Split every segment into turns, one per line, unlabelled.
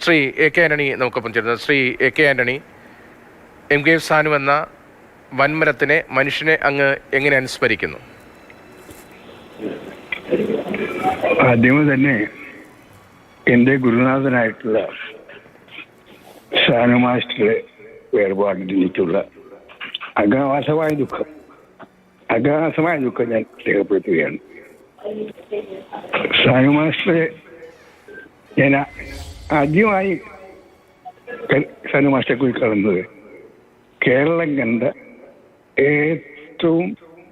Shri A K Antony നമുക്കൊപ്പം ചേരുന്നത്. Shri A K Antony, MK Sanu എന്ന വൻമരത്തിനെ, മനുഷ്യനെ അങ്ങ് എങ്ങനെ അനുസ്മരിക്കുന്നു?
ആദ്യമേ തന്നെ എൻ്റെ ഗുരുനാഥനായിട്ടുള്ള സാനു മാസ്റ്ററുടെ വേർപാടിൽ എനിക്കുള്ള അഗാധമായ ദുഃഖം ഞാൻ രേഖപ്പെടുത്തുകയാണ്. സാനു മാസ്റ്ററെ ഞാൻ ആദ്യമായി സാനു മാസ്റ്ററെ കുറിച്ച് കാണുന്നത് കേരളം കണ്ട ഏറ്റവും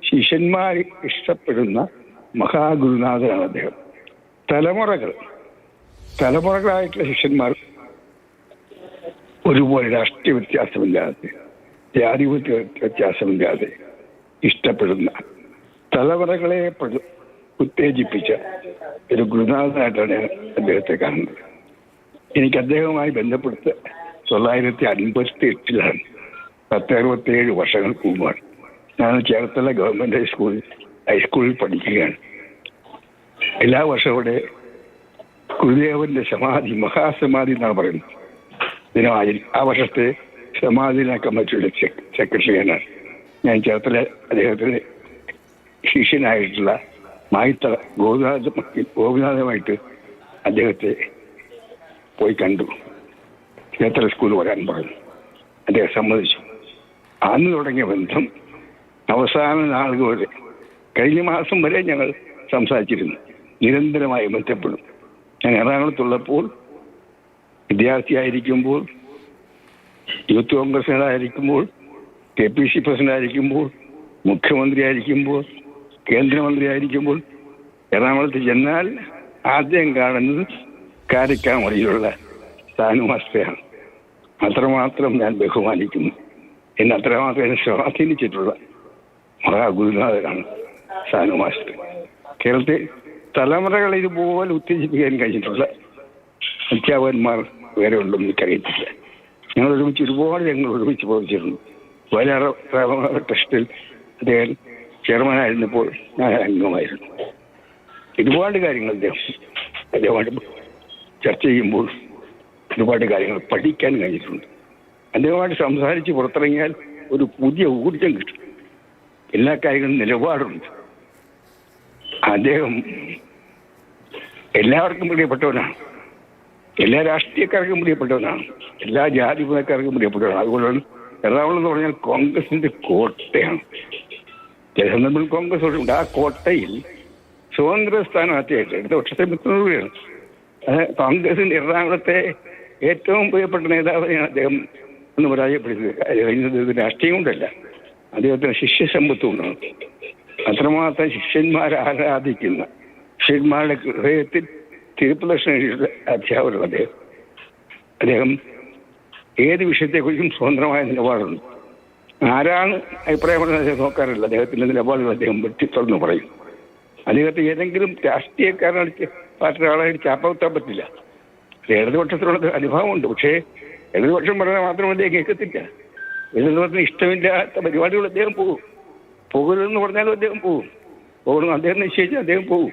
ശിഷ്യന്മാർ ഇഷ്ടപ്പെടുന്ന മഹാഗുരുനാഥനാണ് അദ്ദേഹം. തലമുറകളായിട്ടുള്ള ശിഷ്യന്മാർ ഒരുപോലെ രാഷ്ട്രീയ വ്യത്യാസമില്ലാതെ, ജാതി വ്യത്യാസമില്ലാതെ ഇഷ്ടപ്പെടുന്ന, തലമുറകളെ ഉത്തേജിപ്പിച്ച ഒരു ഗുരുനാഥനായിട്ടാണ് ഞാൻ അദ്ദേഹത്തെ കാണുന്നത്. എനിക്ക് അദ്ദേഹവുമായി ബന്ധപ്പെടുത്ത് 1958 10-67 വർഷങ്ങൾക്ക് മുമ്പാണ്. ഞാൻ ചേർത്തല ഗവൺമെന്റ് ഹൈസ്കൂളിൽ പഠിക്കുകയാണ്. എല്ലാ വർഷവും ഇവിടെ ഗുരുദേവന്റെ സമാധി, മഹാസമാധി എന്നാണ് പറയുന്നത്, ദിനമായി ആ വർഷത്തെ സമാധിന കമ്മിറ്റിയുടെ സെക്രട്ടറിയാണ് ഞാൻ. ചേർത്തല അദ്ദേഹത്തിന് ശിഷ്യനായിട്ടുള്ള മായിത്തറ ഗോപിനാഥുമായിട്ട് അദ്ദേഹത്തെ പോയി കണ്ടു. ചേർത്തല സ്കൂളിൽ വരാൻ പറഞ്ഞു. അദ്ദേഹം സമ്മതിച്ചു. അന്ന് തുടങ്ങിയ ബന്ധം അവസാന നാളുകൾ വരെ, കഴിഞ്ഞ മാസം വരെ ഞങ്ങൾ സംസാരിച്ചിരുന്നു. നിരന്തരമായി ബന്ധപ്പെടും. ഞാൻ എറണാകുളത്തുള്ളപ്പോൾ, വിദ്യാർത്ഥിയായിരിക്കുമ്പോൾ, യൂത്ത് കോൺഗ്രസിനായിരിക്കുമ്പോൾ, KPC പ്രസിഡന്റായിരിക്കുമ്പോൾ, മുഖ്യമന്ത്രിയായിരിക്കുമ്പോൾ, കേന്ദ്രമന്ത്രിയായിരിക്കുമ്പോൾ എറണാകുളത്ത് ചെന്നാൽ ആദ്യം കാണുന്നത് കാരക്കാമറിയിലുള്ള സാനു മാസ്റ്ററെയാണ്. അത്രമാത്രം ഞാൻ ബഹുമാനിക്കുന്നു. എന്നെ അത്രമാത്രം എന്നെ സ്വാധീനിച്ചിട്ടുള്ള മഹാഗുരുനാഥനാണ് സാനു മാസ്റ്റർ. കേരളത്തെ തലമുറകളെ ഇതുപോലെ ഉത്തേജിപ്പിക്കാൻ കഴിഞ്ഞിട്ടുള്ള അധ്യാപകന്മാർ വേറെ ഉണ്ടെന്ന് എനിക്കറിയത്തില്ല. ഞങ്ങൾ ഒരുമിച്ച് പ്രവർത്തിച്ചിട്ടുണ്ട്. വയലാർ ട്രസ്റ്റിൽ അദ്ദേഹം ചെയർമാനായിരുന്നപ്പോൾ ഞാൻ അംഗമായിരുന്നു. ഒരുപാട് കാര്യങ്ങൾ അദ്ദേഹമായിട്ട് ചർച്ച ചെയ്യുമ്പോൾ ഒരുപാട് കാര്യങ്ങൾ പഠിക്കാൻ കഴിഞ്ഞിട്ടുണ്ട്. അദ്ദേഹമായിട്ട് സംസാരിച്ച് പുറത്തിറങ്ങിയാൽ ഒരു പുതിയ ഊർജം കിട്ടും. എല്ലാ കാര്യങ്ങളും നിലപാടുണ്ട്. അദ്ദേഹം എല്ലാവർക്കും പ്രിയപ്പെട്ടവനാണ്. എല്ലാ രാഷ്ട്രീയക്കാർക്കും പ്രിയപ്പെട്ടവനാണ്. എല്ലാ ജാതി മതക്കാർക്കും പ്രിയപ്പെട്ടവനാണ്. അതുകൊണ്ടാണ് എറണാകുളം എന്ന് പറഞ്ഞാൽ കോൺഗ്രസിന്റെ കോട്ടയാണ്. ജനസംഘം കോൺഗ്രസ് ഉണ്ട്. ആ കോട്ടയിൽ സ്വതന്ത്ര സ്ഥാനാർത്ഥിയായിട്ട് ഇടതുപക്ഷത്തെ മിത്രയാണ്. കോൺഗ്രസിന്റെ എറണാകുളത്തെ ഏറ്റവും പ്രിയപ്പെട്ട നേതാവിനെയാണ് അദ്ദേഹം എന്ന് പരാജയപ്പെടുത്തിയത്. രാഷ്ട്രീയം കൊണ്ടല്ല, അദ്ദേഹത്തിന് ശിഷ്യസമ്പത്ത് കൊണ്ടാണ്. അത്രമാത്രം ശിഷ്യന്മാരെ ആരാധിക്കുന്ന, ശിഷ്യന്മാരുടെ ഹൃദയത്തിൽ തിരുപ്രദർശന അധ്യാപകരുള്ള അദ്ദേഹം ഏത് വിഷയത്തെക്കുറിച്ചും സ്വതന്ത്രമായ നിലപാടുണ്ട്. ആരാണ് അഭിപ്രായപ്പെടുന്നത് നോക്കാറില്ല. അദ്ദേഹത്തിന്റെ നിലപാടുകൾ അദ്ദേഹം തുറന്നു പറയും. അദ്ദേഹത്തെ ഏതെങ്കിലും രാഷ്ട്രീയക്കാരനായിട്ട് പാർട്ടിയുടെ ആളായിട്ട് ചാപ്പകുത്താൻ പറ്റില്ല. ഇടതുപക്ഷത്തിനുള്ള അനുഭവമുണ്ട്. പക്ഷേ ഇടതുപക്ഷം പറഞ്ഞാൽ മാത്രം അദ്ദേഹം കേൾക്കത്തില്ല. ഇടതുപക്ഷത്തിന് ഇഷ്ടമില്ലാത്ത പരിപാടികൾ അദ്ദേഹം പോകരുതെന്ന് പറഞ്ഞാലും അദ്ദേഹം പോകണം. അദ്ദേഹം നിശ്ചയിച്ചാൽ അദ്ദേഹം പോകും.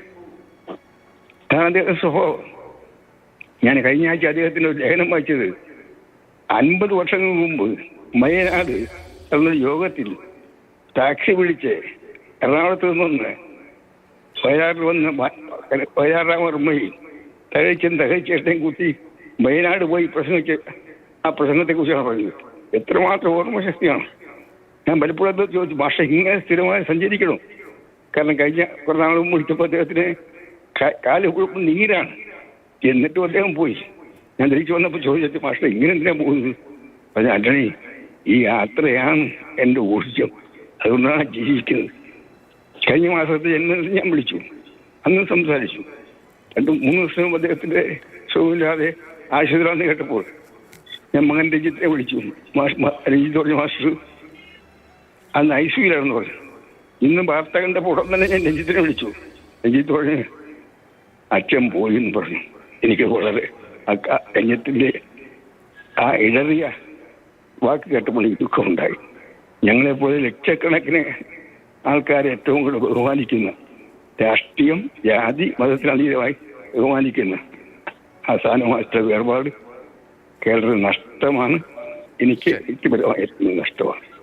അതാണ് അദ്ദേഹം സ്വഭാവം. ഞാൻ കഴിഞ്ഞ ആഴ്ച അദ്ദേഹത്തിന്റെ ഒരു ലേഖനം വായിച്ചത്, 50 വർഷങ്ങൾക്ക് മുമ്പ് മയനാട് എന്നൊരു യോഗത്തിൽ ടാക്സി വിളിച്ച് എറണാകുളത്ത് നിന്ന് വയനാട്ടിൽ വന്ന് വയനാടാമർമ്മയിൽ തകച്ചേട്ടയും കൂട്ടി വയനാട് പോയി പ്രസംഗിച്ച് ആ പ്രസംഗത്തെക്കുറിച്ചാണ് പറഞ്ഞത്. എത്രമാത്രം ഓർമ്മശക്തിയാണ്. ഞാൻ പലപ്പോഴും ചോദിച്ചു, ഭാഷ ഇങ്ങനെ സ്ഥിരമായി സഞ്ചരിക്കണം. കാരണം കഴിഞ്ഞ കുറേ നാൾ മുമ്പ് വിളിച്ചപ്പോൾ അദ്ദേഹത്തിന് കാല് കുഴപ്പം നീരാണ്. എന്നിട്ടും അദ്ദേഹം പോയി. ഞാൻ തിരിച്ചു വന്നപ്പോൾ ചോദിച്ചു, ഭാഷ ഇങ്ങനെ എന്തിനാ പോകുന്നത്? പറഞ്ഞ ആന്റണി, ഈ യാത്രയാണ് എൻ്റെ ഊർജം, അതുകൊണ്ടാണ് ജീവിക്കുന്നത്. കഴിഞ്ഞ മാസത്തെ ജന്മദിനത്തിൽ ഞാൻ വിളിച്ചു, അന്ന് സംസാരിച്ചു. 2-3 ദിവസം അദ്ദേഹത്തിന്റെ സുഖമില്ലാതെ ആശുപത്രിയാണെന്ന് കേട്ടപ്പോൾ ഞാൻ മകൻ രഞ്ജിത്തിനെ വിളിച്ചു. രഞ്ജിത്ത് പറഞ്ഞു, മാസ്റ്റർ അന്ന് ICUലാണെന്ന് പറഞ്ഞു. ഇന്ന് വാർത്ത കണ്ടപ്പോൾ ഉടൻ തന്നെ ഞാൻ രഞ്ജിത്തിനെ വിളിച്ചു. രഞ്ജിത്ത് പറഞ്ഞു, അച്ഛൻ പോയി എന്ന് പറഞ്ഞു. എനിക്ക് വളരെ രഞ്ജിത്തിന്റെ ആ ഇടറിയ വാക്ക് കേട്ടപ്പോൾ എനിക്ക് ദുഃഖമുണ്ടായി. ഞങ്ങളെപ്പോലെ ലക്ഷക്കണക്കിന് ആൾക്കാരെ ഏറ്റവും കൂടുതൽ ബഹുമാനിക്കുന്ന, രാഷ്ട്രീയം ജാതി മതത്തിനതീതമായി ബഹുമാനിക്കുന്ന ആ സാനു മാസ്റ്റർ വേർപാട് കേരളത്തിന് നഷ്ടമാണ്. എനിക്ക് വ്യക്തിപരമായ നഷ്ടമാണ്.